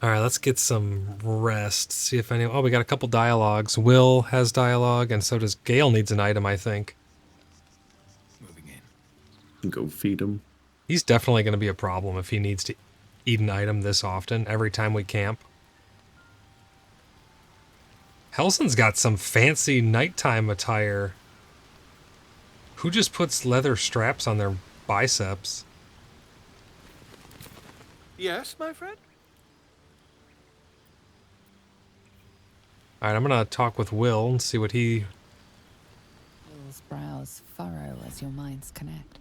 All right, let's get some rest. See if any. Oh, we got a couple dialogues. Wyll has dialogue, and so does Gale. Needs an item, I think. Moving in. Go feed him. He's definitely going to be a problem if he needs to eat an item this often every time we camp. Helson's got some fancy nighttime attire. Who just puts leather straps on their biceps? Yes, my friend? All right, I'm going to talk with Wyll and see what he... Will's brows furrow as your minds connect.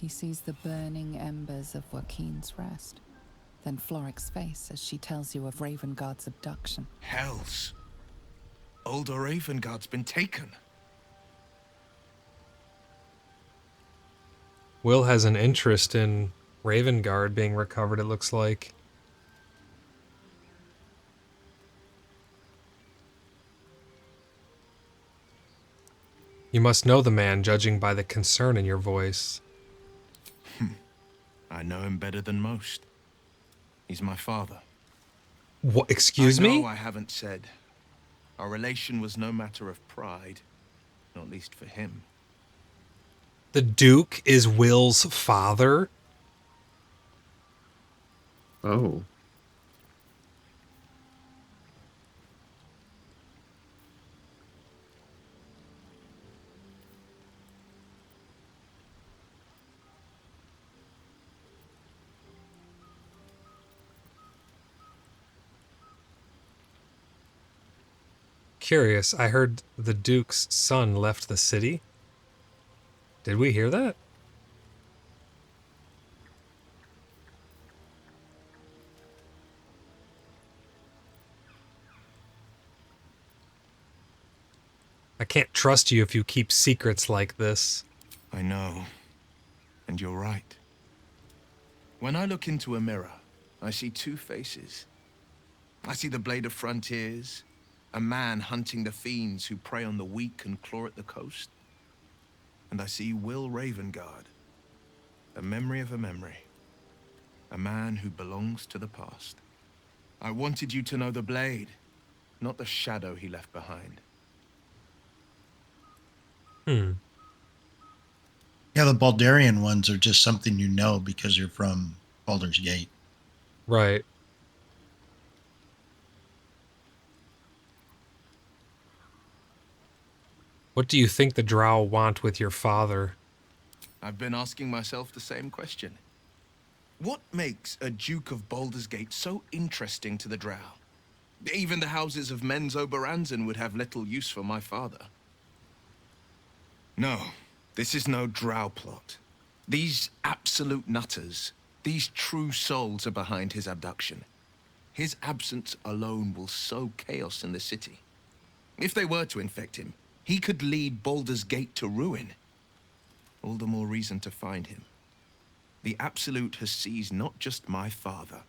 He sees the burning embers of Joaquin's rest, then Floric's face as she tells you of Ravengard's abduction. Hells. Older Ravengard's been taken. Wyll has an interest in Ravengard being recovered, it looks like. You must know the man, judging by the concern in your voice. I know him better than most. He's my father. What? Excuse I know me? I haven't said. Our relation was no matter of pride, not least for him. The Duke is Will's father? Oh. Curious, I heard the Duke's son left the city. Did we hear that? I can't trust you if you keep secrets like this. I know. And you're right. When I look into a mirror, I see two faces. I see the Blade of Frontiers, a man hunting the fiends who prey on the weak and claw at the coast. And I see Wyll Ravengard, a memory of a memory, a man who belongs to the past. I wanted you to know the Blade, not the shadow he left behind. Yeah, the Baldurian ones are just something you know because you're from Baldur's Gate. Right. What do you think the Drow want with your father? I've been asking myself the same question. What makes a Duke of Baldur's Gate so interesting to the Drow? Even the houses of Menzoberranzan would have little use for my father. No, this is no Drow plot. These absolute nutters, these true souls are behind his abduction. His absence alone will sow chaos in the city. If they were to infect him, he could lead Baldur's Gate to ruin. All the more reason to find him. The Absolute has seized not just my father,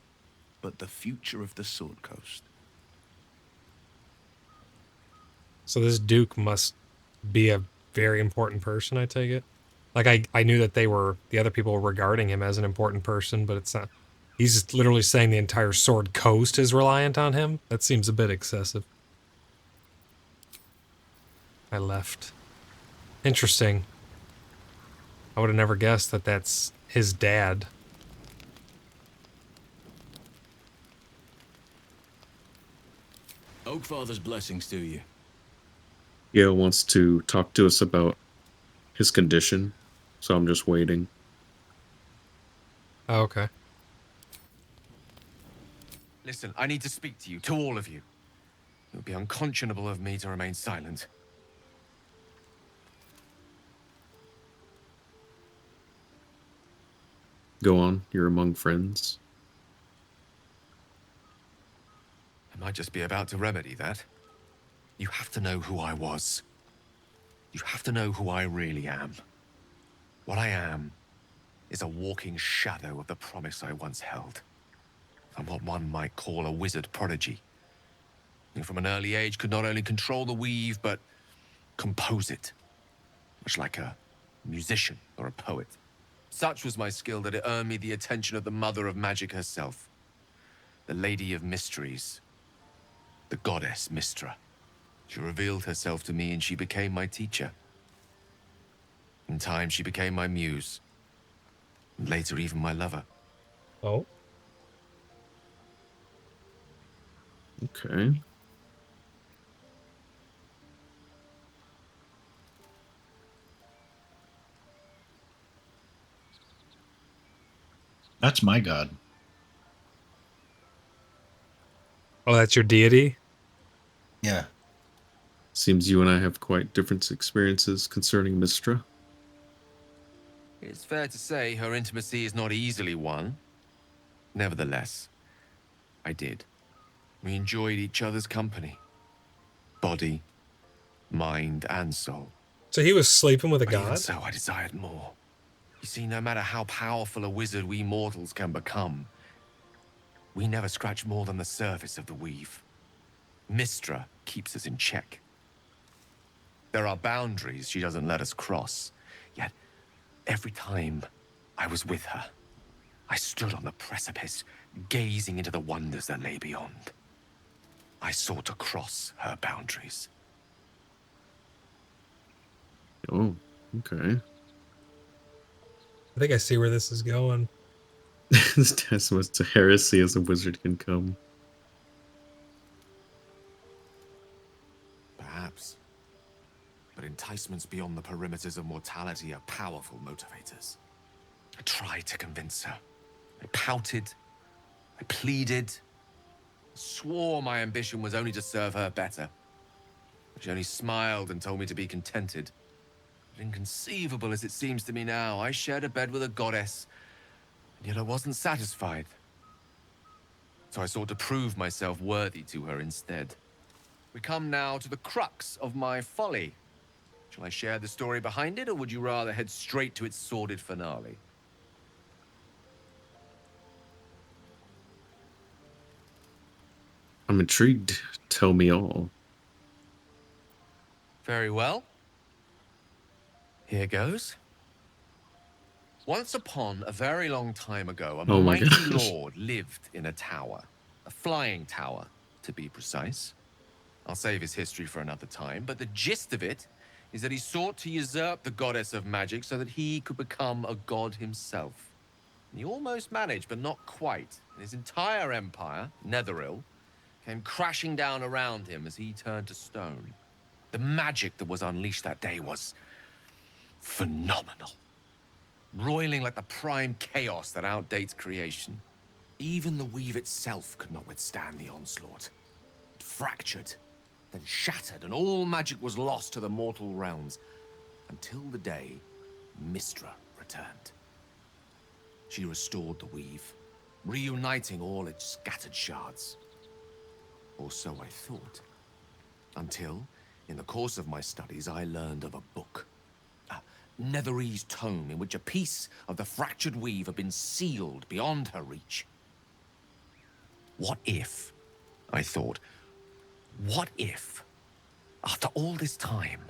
but the future of the Sword Coast. So this Duke must be a very important person, I take it? Like, I knew that the other people were regarding him as an important person, but it's not. He's just literally saying the entire Sword Coast is reliant on him? That seems a bit excessive. I left. Interesting. I would have never guessed that that's his dad. Oakfather's blessings to you. Gale wants to talk to us about his condition, so I'm just waiting. Oh, okay. Listen, I need to speak to you, to all of you. It would be unconscionable of me to remain silent. Go on, you're among friends. I might just be about to remedy that. You have to know who I was. You have to know who I really am. What I am is a walking shadow of the promise I once held. I'm what one might call a wizard prodigy. Who from an early age could not only control the weave, but compose it. Much like a musician or a poet. Such was my skill that it earned me the attention of the mother of magic herself. the Lady of Mysteries, the goddess Mystra. She revealed herself to me and she became my teacher. In time, she became my muse, and later even my lover. Oh, Okay. That's my god. oh, that's your deity. Yeah. Seems you and I have quite different experiences concerning Mistra. It's fair to say her intimacy is not easily won. Nevertheless, I did. We enjoyed each other's company. Body, mind, and soul. So he was sleeping with a But even god. so, I desired more. You see, no matter how powerful a wizard we mortals can become, we never scratch more than the surface of the weave. Mystra keeps us in check. There are boundaries she doesn't let us cross, yet every time I was with her, I stood on the precipice, gazing into the wonders that lay beyond. I sought to cross her boundaries. Oh, okay. I think I see where this is going. This test was to heresy as a wizard can come. Perhaps. But enticements beyond the perimeters of mortality are powerful motivators. I tried to convince her. I pouted. I pleaded. Swore my ambition was only to serve her better. But she only smiled and told me to be contented. But inconceivable as it seems to me now, I shared a bed with a goddess, and yet I wasn't satisfied. So I sought to prove myself worthy to her instead. We come now to the crux of my folly. Shall I share the story behind it, or would you rather head straight to its sordid finale? I'm intrigued. Tell me all. Very well. Here goes. Once upon a very long time ago, a Oh my mighty gosh. lord lived in a tower. A flying tower, to be precise. I'll save his history for another time, but the gist of it is that he sought to usurp the goddess of magic so that he could become a god himself. And he almost managed, but not quite. And his entire empire, Netheril, came crashing down around him as he turned to stone. The magic that was unleashed that day was phenomenal. Roiling like the prime chaos that outdates creation. Even the weave itself could not withstand the onslaught. It fractured, then shattered, and all magic was lost to the mortal realms, until the day Mystra returned. She restored the weave, reuniting all its scattered shards. Or so I thought. Until, in the course of my studies, I learned of a book. A Netherese tome in which a piece of the fractured weave had been sealed beyond her reach. What if, I thought, what if, after all this time,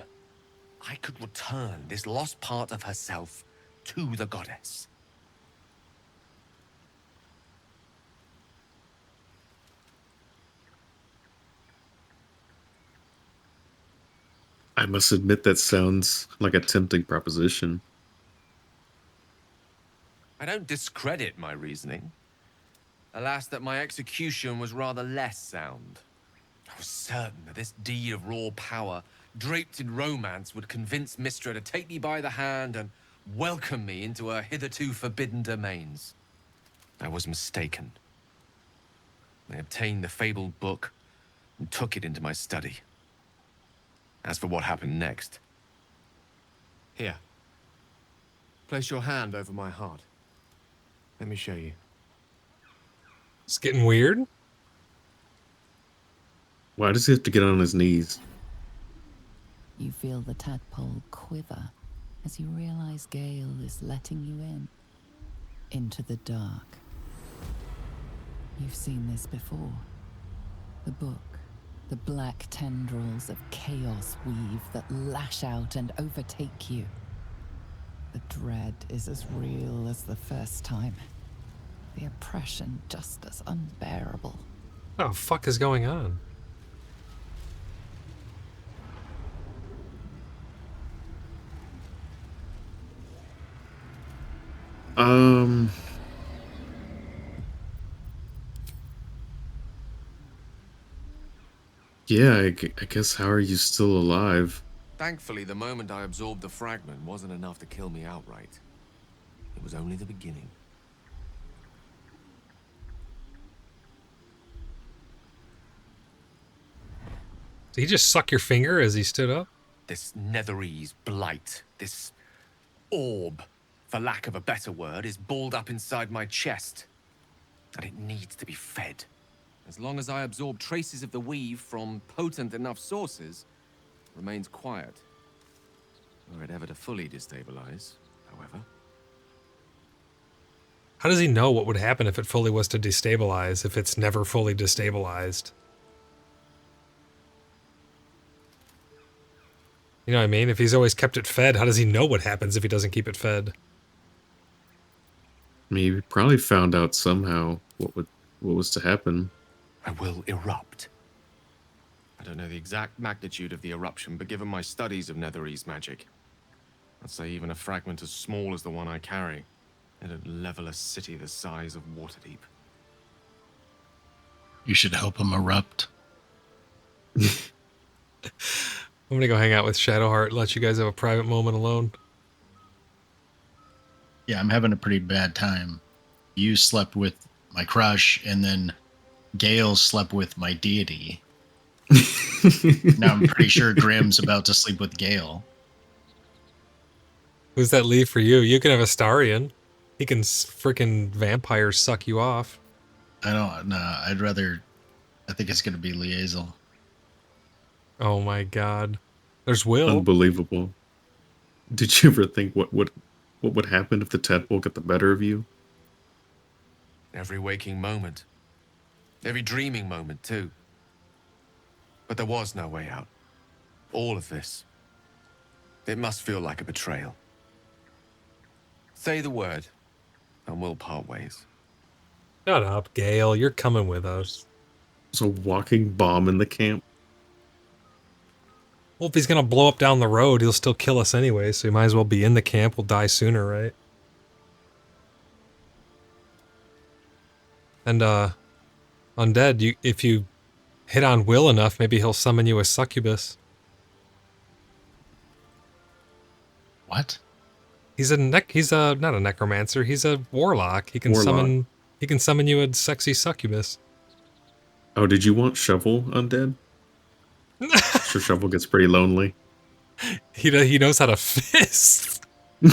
I could return this lost part of herself to the goddess? I must admit that sounds like a tempting proposition. I don't discredit my reasoning. Alas, that my execution was rather less sound. I was certain that this deed of raw power, draped in romance, would convince Mystra to take me by the hand and welcome me into her hitherto forbidden domains. I was mistaken. I obtained the fabled book and took it into my study. As for what happened next... Here. Place your hand over my heart. Let me show you. It's getting weird. Why does he have to get on his knees? You feel the tadpole quiver as you realize Gale is letting you in. Into the dark. You've seen this before. The book. The black tendrils of chaos weave that lash out and overtake you. The dread is as real as the first time. The oppression just as unbearable. What the fuck is going on? Yeah, I guess how are you still alive? Thankfully, the moment I absorbed the fragment wasn't enough to kill me outright. It was only the beginning. Did he just suck your finger as he stood up? This Netherese blight, this orb, for lack of a better word, is balled up inside my chest. And it needs to be fed. As long as I absorb traces of the weave from potent enough sources, it remains quiet. Were it ever to fully destabilize, however. How does he know what would happen if it fully was to destabilize, if it's never fully destabilized? You know what I mean? If he's always kept it fed, how does he know what happens if he doesn't keep it fed? I mean, he probably found out somehow what was to happen. I will erupt. I don't know the exact magnitude of the eruption, but given my studies of Netherese magic, I'd say even a fragment as small as the one I carry, it'd level a city the size of Waterdeep. You should help him erupt. I'm gonna go hang out with Shadowheart, let you guys have a private moment alone. Yeah, I'm having a pretty bad time. You slept with my crush, and then Gale slept with my deity. Now I'm pretty sure Grim's about to sleep with Gale. Who's that leave for you? You can have Astarion. He can freaking vampire suck you off. I don't know. I think it's going to be Liazel. Oh my god. There's Wyll. Unbelievable. Did you ever think what would happen if the tadpole got the better of you? Every waking moment. Every dreaming moment, too. But there was no way out. All of this. It must feel like a betrayal. Say the word, and we'll part ways. Shut up, Gale. You're coming with us. There's a walking bomb in the camp. Well, if he's gonna blow up down the road, he'll still kill us anyway, so he might as well be in the camp. We'll die sooner, right? And, Undead, if you hit on Wyll enough, maybe he'll summon you a succubus. What? He's not a necromancer, he's a warlock. He can summon you a sexy succubus. Oh, did you want Shovel undead? Sure, Shovel gets pretty lonely. He knows how to fist. You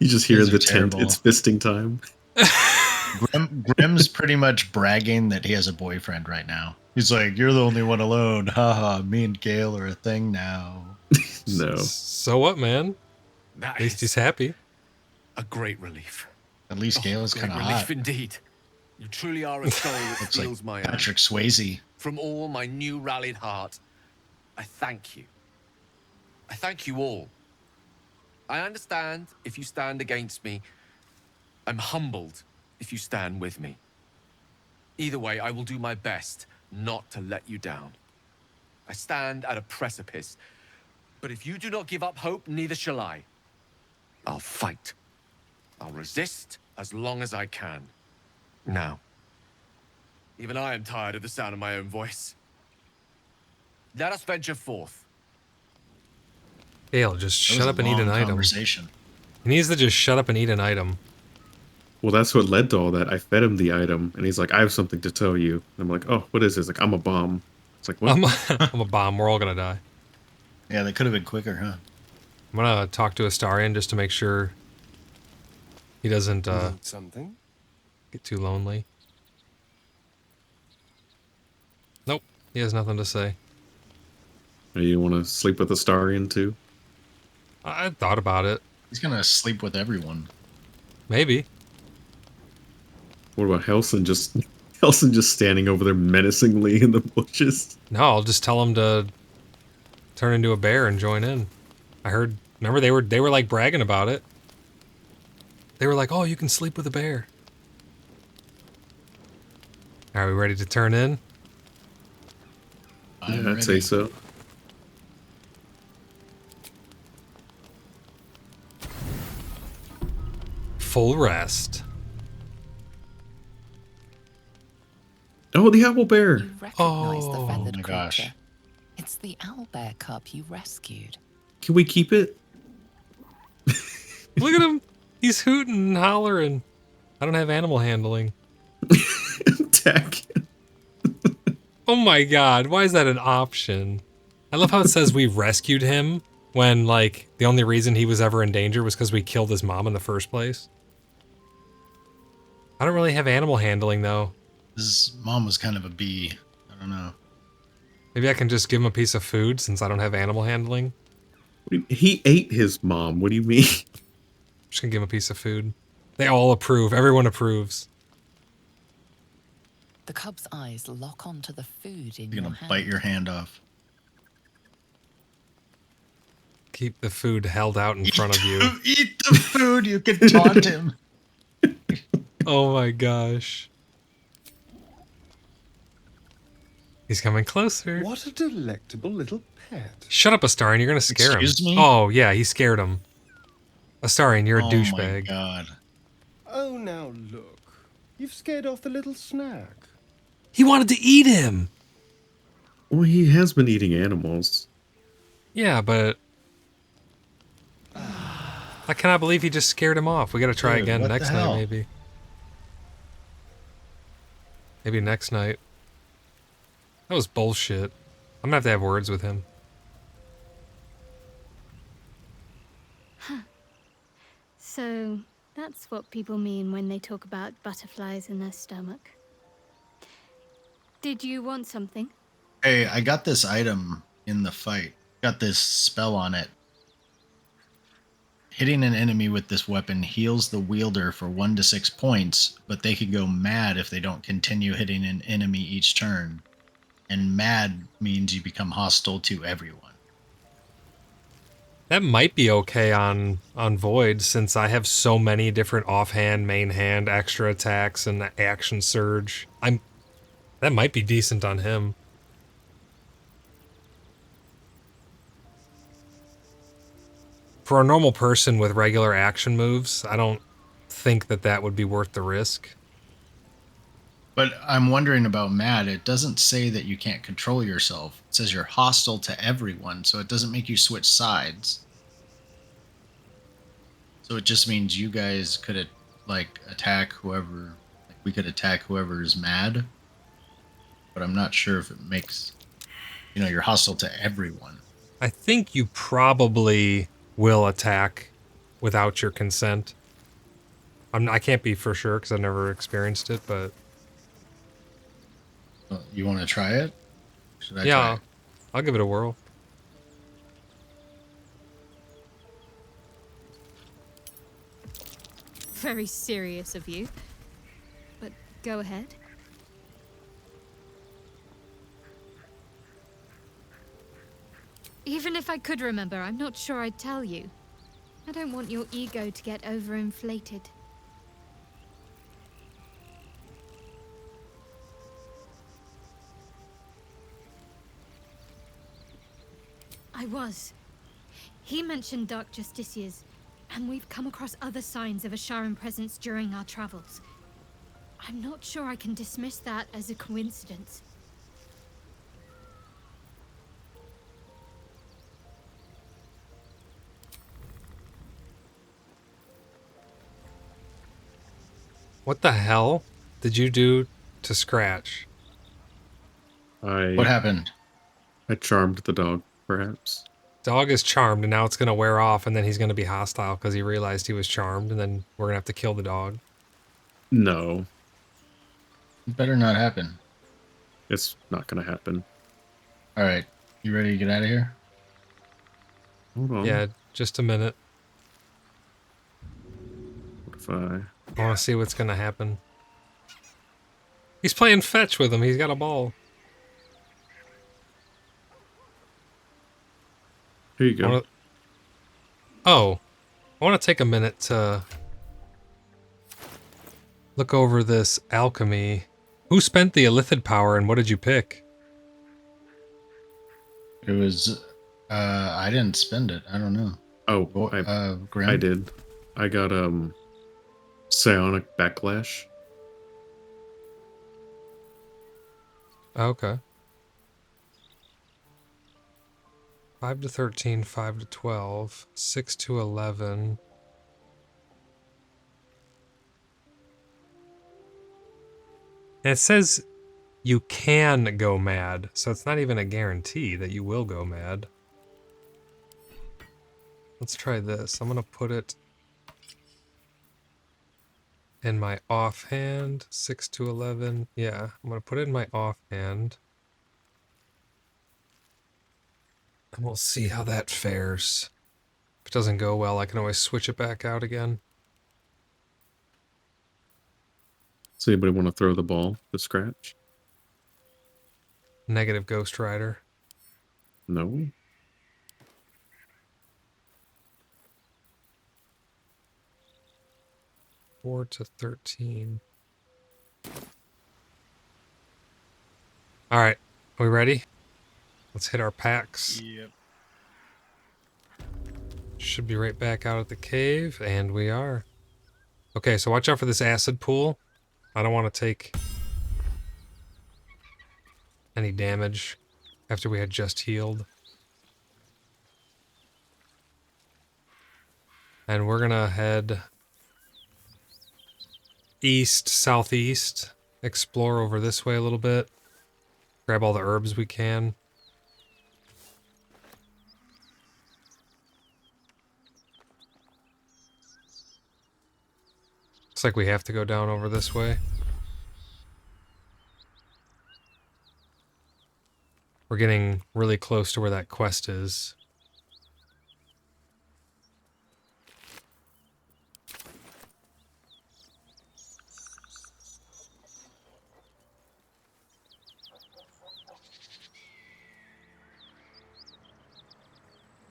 just hear These are the tent. terrible. It's fisting time. Grim's pretty much bragging that he has a boyfriend right now. He's like, "You're the only one alone. Haha, me and Gale are a thing now." No. So what, man? That At least is he's happy. a great relief. At least Gale is Great kind of relief hot. indeed. You truly are a soul that Looks steals like my own. Patrick Swayze. From all my new rallied heart, I thank you. I thank you all. I understand if you stand against me. I'm humbled if you stand with me. Either way, I will do my best not to let you down. I stand at a precipice, but if you do not give up hope, neither shall I. I'll fight. I'll resist as long as I can. Now, even I am tired of the sound of my own voice. Let us venture forth. Gale, just That was shut a up and eat an long item. conversation. He needs to just shut up and eat an item. Well, that's what led to all that. I fed him the item, and he's like, "I have something to tell you." And I'm like, "Oh, what is this?" Like, "I'm a bomb." It's like, "What?" I'm a bomb. We're all gonna die. Yeah, they could have been quicker, huh? I'm gonna talk to Astarion just to make sure he doesn't Want something? get too lonely. Nope, he has nothing to say. You want to sleep with Astarion too? I thought about it. He's gonna sleep with everyone. Maybe. What about Helson just standing over there menacingly in the bushes? No, I'll just tell him to turn into a bear and join in. I heard. Remember they were like bragging about it. They were like, oh, you can sleep with a bear. Are we ready to turn in? I'm Yeah, I'd say ready. so. Full rest. Oh, the owl bear. You recognize the Oh feathered my creature. gosh. It's the owlbear cub you rescued. Can we keep it? Look at him. He's hooting and hollering. I don't have animal handling. Attack. Oh my god, why is that an option? I love how it says we rescued him when, like, the only reason he was ever in danger was because we killed his mom in the first place. I don't really have animal handling, though. His mom was kind of a bee. I don't know. Maybe I can just give him a piece of food since I don't have animal handling. He ate his mom. What do you mean? I'm just gonna give him a piece of food. They all approve. Everyone approves. The cub's eyes lock onto the food in You're your gonna hand. bite your hand off. Keep the food held out in front of you. Eat the food. You can taunt him. Oh my gosh. He's coming closer. What a delectable little pet. Shut up, Astarion. You're gonna scare Excuse him. me? Oh, yeah, he scared him. Astarion, you're a Oh my douchebag. god. Oh, now look. You've scared off the little snack. He wanted to eat him! Well, he has been eating animals. Yeah, but... I cannot believe he just scared him off. We gotta try Dude, again what the next night, hell? maybe. Maybe next night. That was bullshit. I'm gonna have to have words with him. So that's what people mean when they talk about butterflies in their stomach. Did you want something? Hey, I got this item in the fight. Got this spell on it. Hitting an enemy with this weapon heals the wielder for 1 to 6 points, but they can go mad if they don't continue hitting an enemy each turn. And mad means you become hostile to everyone. That might be okay on Void, since I have so many different offhand, main hand, extra attacks, and action surge. That might be decent on him. For a normal person with regular action moves, I don't think that would be worth the risk. But I'm wondering about mad. It doesn't say that you can't control yourself. It says you're hostile to everyone, so it doesn't make you switch sides. So it just means you guys could attack whoever. Like we could attack whoever is mad. But I'm not sure if it makes you're hostile to everyone. I think you probably will attack without your consent. I can't be for sure because I've never experienced it, but You want to try it? Should I try yeah, it? I'll give it a whirl. Very serious of you. But go ahead. Even if I could remember, I'm not sure I'd tell you. I don't want your ego to get overinflated. I was. He mentioned Dark Justiciars, and we've come across other signs of a Sharon presence during our travels. I'm not sure I can dismiss that as a coincidence. What the hell did you do to Scratch? What happened? I charmed the dog, perhaps. Dog is charmed, and now it's going to wear off, and then he's going to be hostile because he realized he was charmed, and then we're going to have to kill the dog. No, It better not happen. it's not gonna happen. All right. You ready to get out of here? Hold on. Yeah, just a minute. What if I... I want to see what's going to happen. He's playing fetch with him. He's got a ball. Here you go. I want to take a minute to look over this alchemy. Who spent the illithid power and what did you pick? It was, I didn't spend it. I don't know. Oh, Grim? I did. I got psionic backlash. Okay. 5 to 13, 5 to 12, 6 to 11. And it says you can go mad, so it's not even a guarantee that you will go mad. Let's try this. I'm going to put it in my offhand. 6 to 11. Yeah, I'm going to put it in my offhand. And we'll see how that fares. If it doesn't go well, I can always switch it back out again. Does anybody want to throw the ball to scratch? Negative Ghost Rider. No. Four to 13. All right, are we ready? Let's hit our packs. Yep. Should be right back out at the cave, and we are. Okay, so watch out for this acid pool. I don't want to take any damage after we had just healed. And we're gonna head east, southeast, explore over this way a little bit, grab all the herbs we can. Looks like we have to go down over this way. We're getting really close to where that quest is.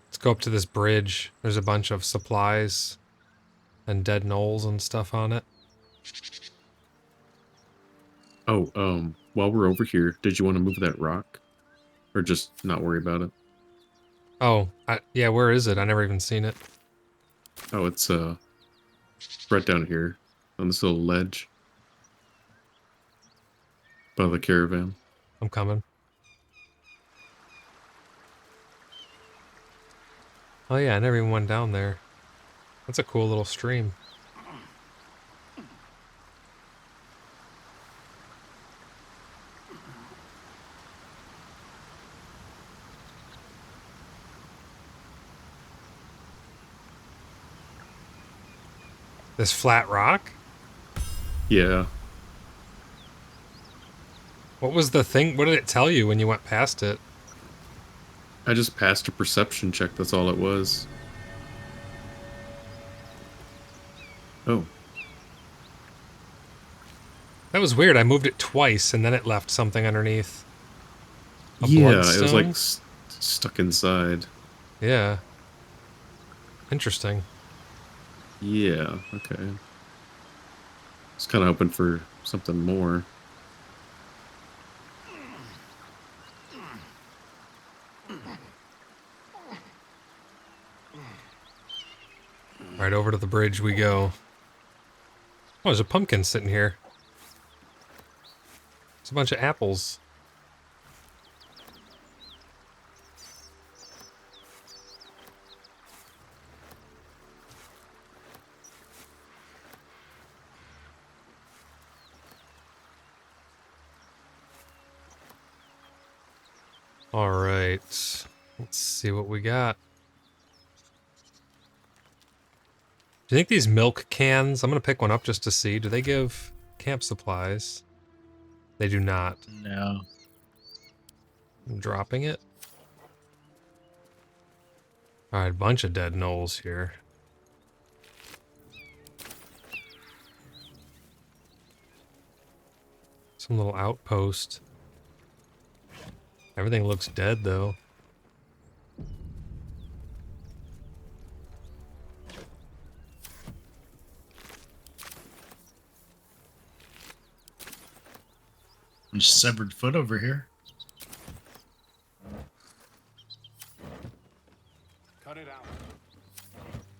Let's go up to this bridge. There's a bunch of supplies and dead gnolls and stuff on it. Oh, while we're over here, did you want to move that rock? Or just not worry about it? Oh, yeah, where is it? I never even seen it. Oh, it's right down here on this little ledge by the caravan. I'm coming. Oh yeah, I never even went down there. That's a cool little stream. This flat rock? Yeah. What was the thing? What did it tell you when you went past it? I just passed a perception check, that's all it was. Oh. That was weird. I moved it twice and then it left something underneath. A Yeah, bloodstone? it was like stuck inside. Yeah. Interesting. Yeah, okay. I was kind of hoping for something more. Right over to the bridge we go. Oh, there's a pumpkin sitting here. It's a bunch of apples. All right. Let's see what we got. Do you think these milk cans, I'm going to pick one up just to see, do they give camp supplies? They do not. No. I'm dropping it. Alright, bunch of dead gnolls here. Some little outpost. Everything looks dead, though. Severed foot over here. Cut it out.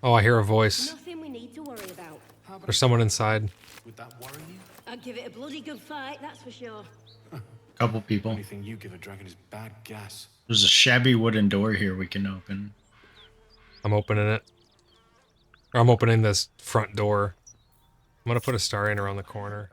Oh, I hear a voice. Nothing we need to worry about. There's someone inside. Would that worry you? I'd give it a bloody good fight, that's for sure. Couple people. Anything you give a dragon is bad gas. There's a shabby wooden door here we can open. I'm opening it. Or I'm opening this front door. I'm gonna put a star in around the corner.